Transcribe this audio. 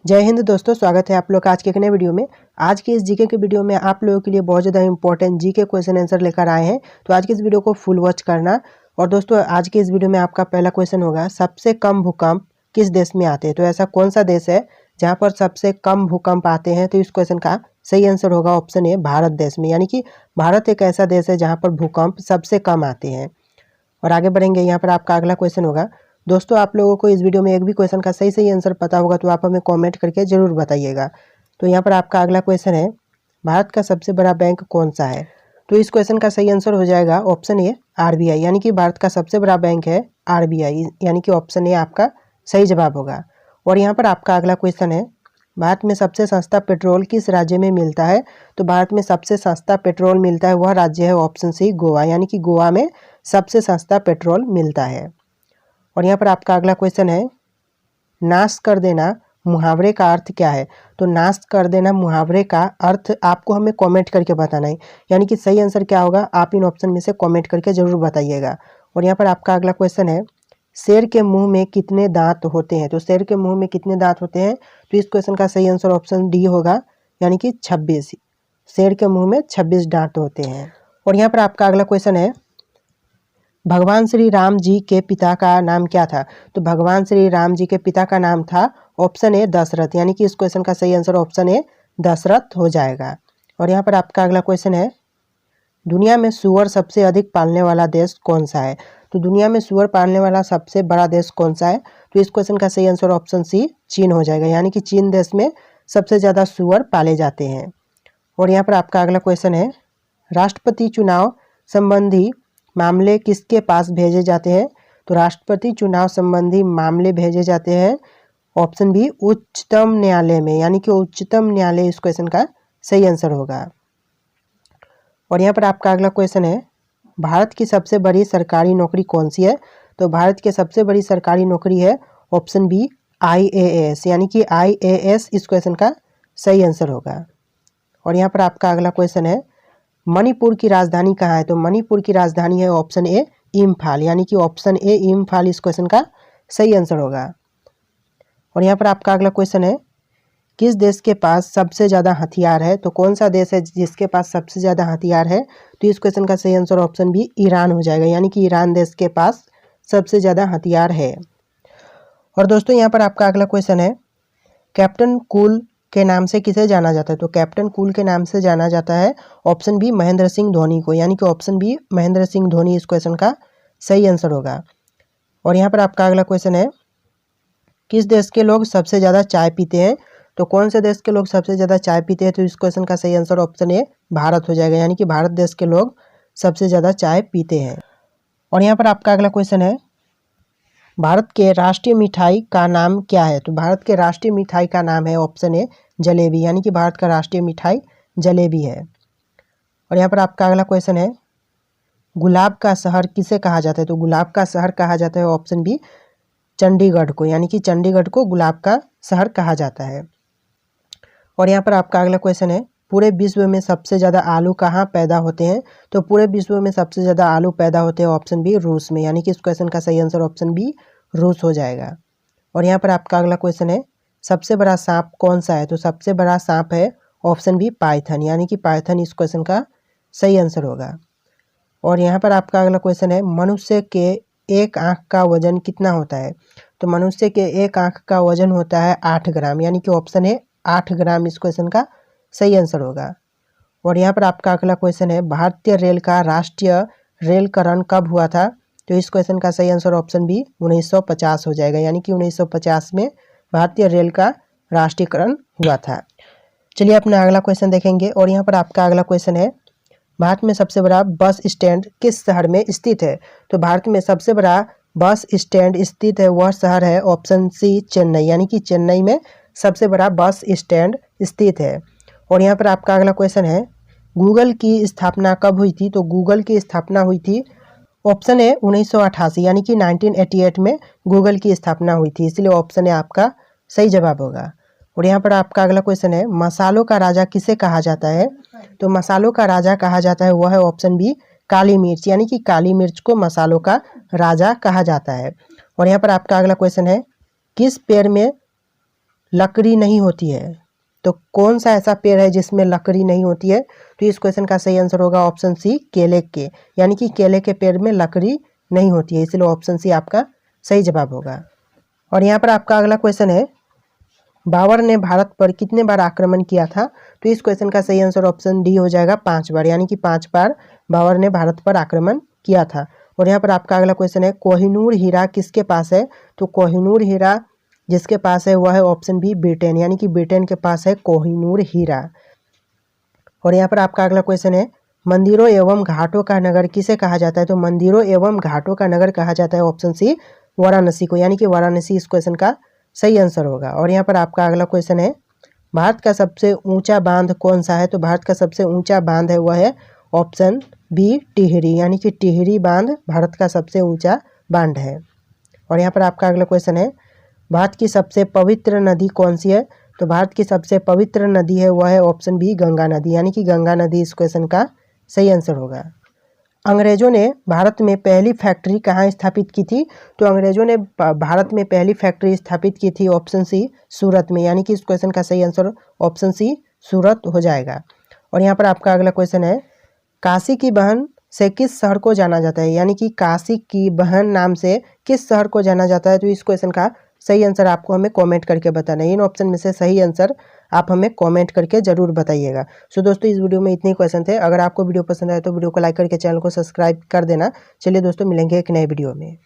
जय हिंद दोस्तों, स्वागत है आप लोग का आज के एक नए वीडियो में। आज के इस जीके के वीडियो में आप लोगों के लिए बहुत ज़्यादा इंपॉर्टेंट जीके क्वेश्चन आंसर लेकर आए हैं, तो आज के इस वीडियो को फुल वॉच करना। और दोस्तों आज के इस वीडियो में आपका पहला क्वेश्चन होगा, सबसे कम भूकंप किस देश में आते हैं। तो ऐसा कौन सा देश है जहाँ पर सबसे कम भूकंप आते हैं। तो इस क्वेश्चन का सही आंसर होगा ऑप्शन ए, भारत देश में। यानी कि भारत एक ऐसा देश है जहाँ पर भूकंप सबसे कम आते हैं। और आगे बढ़ेंगे, यहाँ पर आपका अगला क्वेश्चन होगा। दोस्तों आप लोगों को इस वीडियो में एक भी क्वेश्चन का सही आंसर पता होगा तो आप हमें कमेंट करके ज़रूर बताइएगा। तो यहाँ पर आपका अगला क्वेश्चन है, भारत का सबसे बड़ा बैंक कौन सा है। तो इस क्वेश्चन का सही आंसर हो जाएगा ऑप्शन ए, आरबीआई। यानी कि भारत का सबसे बड़ा बैंक है आरबीआई, यानी कि ऑप्शन ए आपका सही जवाब होगा। और यहाँ पर आपका अगला क्वेश्चन है, भारत में सबसे सस्ता पेट्रोल किस राज्य में मिलता है। तो भारत में सबसे सस्ता पेट्रोल मिलता है वह राज्य है ऑप्शन सी, गोवा। यानी कि गोवा में सबसे सस्ता पेट्रोल मिलता है। और यहाँ पर आपका अगला क्वेश्चन है, नाश कर देना मुहावरे का अर्थ क्या है। तो नाश कर देना मुहावरे का अर्थ आपको हमें कमेंट करके बताना है। यानी कि सही आंसर क्या होगा आप इन ऑप्शन में से कमेंट करके ज़रूर बताइएगा। और यहाँ पर आपका अगला क्वेश्चन है, शेर के मुंह में कितने दांत होते हैं। तो शेर के मुंह में कितने दांत होते हैं। तो इस क्वेश्चन का सही आंसर ऑप्शन डी होगा, यानी कि 26। शेर के मुंह में 26 दांत होते हैं। और यहाँ पर आपका अगला क्वेश्चन है, भगवान श्री राम जी के पिता का नाम क्या था। तो भगवान श्री राम जी के पिता का नाम था ऑप्शन ए, दशरथ। यानी कि इस क्वेश्चन का सही आंसर ऑप्शन ए, दशरथ हो जाएगा। और यहाँ पर आपका अगला क्वेश्चन है, दुनिया में सूअर सबसे अधिक पालने वाला देश कौन सा है। तो दुनिया में सूअर पालने वाला सबसे बड़ा देश कौन सा है। तो इस क्वेश्चन का सही आंसर ऑप्शन सी, चीन हो जाएगा। यानी कि चीन देश में सबसे ज़्यादा सूअर पाले जाते हैं। और यहाँ पर आपका अगला क्वेश्चन है, राष्ट्रपति चुनाव संबंधी मामले किसके पास भेजे जाते हैं। तो राष्ट्रपति चुनाव संबंधी मामले भेजे जाते हैं ऑप्शन बी, उच्चतम न्यायालय में। यानी कि उच्चतम न्यायालय इस क्वेश्चन का सही आंसर होगा। और यहाँ पर आपका अगला क्वेश्चन है, भारत की सबसे बड़ी सरकारी नौकरी कौन सी है। तो भारत की सबसे बड़ी सरकारी नौकरी है ऑप्शन बी, IAS। यानी कि IAS इस क्वेश्चन का सही आंसर होगा। और यहाँ पर आपका अगला क्वेश्चन है, मणिपुर की राजधानी कहाँ है। तो मणिपुर की राजधानी है ऑप्शन ए, इम्फाल। यानी कि ऑप्शन ए, इम्फाल इस क्वेश्चन का सही आंसर होगा। और यहाँ पर आपका अगला क्वेश्चन है, किस देश के पास सबसे ज़्यादा हथियार है। तो कौन सा देश है जिसके पास सबसे ज़्यादा हथियार है। तो इस क्वेश्चन का सही आंसर ऑप्शन बी, ईरान हो जाएगा। यानी कि ईरान देश के पास सबसे ज़्यादा हथियार है। और दोस्तों यहाँ पर आपका अगला क्वेश्चन है, कैप्टन कूल के नाम से किसे जाना जाता है। तो कैप्टन कूल के नाम से जाना जाता है ऑप्शन बी, महेंद्र सिंह धोनी को। यानी कि ऑप्शन बी, महेंद्र सिंह धोनी इस क्वेश्चन का सही आंसर होगा। और यहाँ पर आपका अगला क्वेश्चन है, किस देश के लोग सबसे ज़्यादा चाय पीते हैं। तो कौन से देश के लोग सबसे ज़्यादा चाय पीते हैं। तो इस क्वेश्चन का सही आंसर ऑप्शन ए, भारत हो जाएगा। यानी कि भारत देश के लोग सबसे ज़्यादा चाय पीते हैं। और यहाँ पर आपका अगला क्वेश्चन है, भारत के राष्ट्रीय मिठाई का नाम क्या है। तो भारत के राष्ट्रीय मिठाई का नाम है ऑप्शन ए, जलेबी। यानी कि भारत का राष्ट्रीय मिठाई जलेबी है। और यहाँ पर आपका अगला क्वेश्चन है, गुलाब का शहर किसे कहा जाता है। तो गुलाब का शहर कहा जाता है ऑप्शन बी, चंडीगढ़ को। यानी कि चंडीगढ़ को गुलाब का शहर कहा जाता है। और यहाँ पर आपका अगला क्वेश्चन है, पूरे विश्व में सबसे ज़्यादा आलू कहाँ पैदा होते हैं। तो पूरे विश्व में सबसे ज़्यादा आलू पैदा होते हैं ऑप्शन बी, रूस में। यानी कि इस क्वेश्चन का सही आंसर ऑप्शन बी, रूस हो जाएगा। और यहाँ पर आपका अगला क्वेश्चन है, सबसे बड़ा सांप कौन सा है। तो सबसे बड़ा सांप है ऑप्शन बी, पाइथन। यानी कि पाइथन इस क्वेश्चन का सही आंसर होगा। और यहाँ पर आपका अगला क्वेश्चन है, मनुष्य के एक आँख का वजन कितना होता है। तो मनुष्य के एक आँख का वजन होता है 8 ग्राम। यानी कि ऑप्शन है 8 ग्राम इस क्वेश्चन का सही आंसर होगा। और यहाँ पर आपका अगला क्वेश्चन है, भारतीय रेल का राष्ट्रीय रेलकरण कब हुआ था। तो इस क्वेश्चन का सही आंसर ऑप्शन बी, 1950 हो जाएगा। यानी कि 1950 में भारतीय रेल का राष्ट्रीयकरण हुआ था। चलिए अपना अगला क्वेश्चन देखेंगे। और यहाँ पर आपका अगला क्वेश्चन है, भारत में सबसे बड़ा बस स्टैंड किस शहर में स्थित है। तो भारत में सबसे बड़ा बस स्टैंड स्थित है वह शहर है ऑप्शन सी, चेन्नई। यानी कि चेन्नई में सबसे बड़ा बस स्टैंड स्थित है। और यहाँ पर आपका अगला क्वेश्चन है, गूगल की स्थापना कब हुई थी। तो गूगल की स्थापना हुई थी ऑप्शन है 1988। यानी कि 1988 में गूगल की स्थापना हुई थी, इसलिए ऑप्शन है आपका सही जवाब होगा। और यहाँ पर आपका अगला क्वेश्चन है, मसालों का राजा किसे कहा जाता है। तो मसालों का राजा कहा जाता है वह है ऑप्शन बी, काली मिर्च। यानी कि काली मिर्च को मसालों का राजा कहा जाता है। और यहाँ पर आपका अगला क्वेश्चन है, किस पेड़ में लकड़ी नहीं होती है। तो कौन सा ऐसा पेड़ है जिसमें लकड़ी नहीं होती है? तो इस क्वेश्चन का सही आंसर होगा ऑप्शन सी, केले के, यानी कि केले के पेड़ में लकड़ी नहीं होती है, इसलिए ऑप्शन सी आपका सही जवाब होगा। और यहाँ पर आपका अगला क्वेश्चन है, बाबर ने भारत पर कितने बार आक्रमण किया था? तो इस क्वेश्चन का सही आंसर ऑप्शन डी हो जाएगा 5 बार, यानी कि 5 बार बाबर ने भारत पर आक्रमण किया था। और यहाँ पर आपका अगला क्वेश्चन है, कोहिनूर हीरा किसके पास है? तो कोहिनूर हीरा जिसके पास है वह है ऑप्शन बी, ब्रिटेन, यानी कि ब्रिटेन के पास है कोहिनूर हीरा। और यहाँ पर आपका अगला क्वेश्चन है, मंदिरों एवं घाटों का नगर किसे कहा जाता है? तो मंदिरों एवं घाटों का नगर कहा जाता है ऑप्शन सी, वाराणसी को, यानी कि वाराणसी इस क्वेश्चन का सही आंसर होगा। और यहाँ पर आपका अगला क्वेश्चन है, भारत का सबसे ऊंचा बांध कौन सा है? तो भारत का सबसे ऊंचा बांध है वह है ऑप्शन बी, टिहरी, यानी कि टिहरी बांध भारत का सबसे ऊंचा बांध है। और यहाँ पर आपका अगला क्वेश्चन है, भारत की सबसे पवित्र नदी कौन सी है? तो भारत की सबसे पवित्र नदी है वह है ऑप्शन बी, गंगा नदी, यानी कि गंगा नदी इस क्वेश्चन का सही आंसर होगा। अंग्रेजों ने भारत में पहली फैक्ट्री कहाँ स्थापित की थी? तो अंग्रेजों ने भारत में पहली फैक्ट्री स्थापित की थी ऑप्शन सी, सूरत में, यानी कि इस क्वेश्चन का सही आंसर ऑप्शन सी, सूरत हो जाएगा। और यहाँ पर आपका अगला क्वेश्चन है, काशी की बहन से किस शहर को जाना जाता है? यानी कि काशी की बहन नाम से किस शहर को जाना जाता है? तो इस क्वेश्चन का सही आंसर आपको हमें कमेंट करके बताना है। इन ऑप्शन में से सही आंसर आप हमें कमेंट करके जरूर बताइएगा। सो दोस्तों, इस वीडियो में इतने ही क्वेश्चन थे। अगर आपको वीडियो पसंद आए तो वीडियो को लाइक करके चैनल को सब्सक्राइब कर देना। चलिए दोस्तों, मिलेंगे एक नए वीडियो में।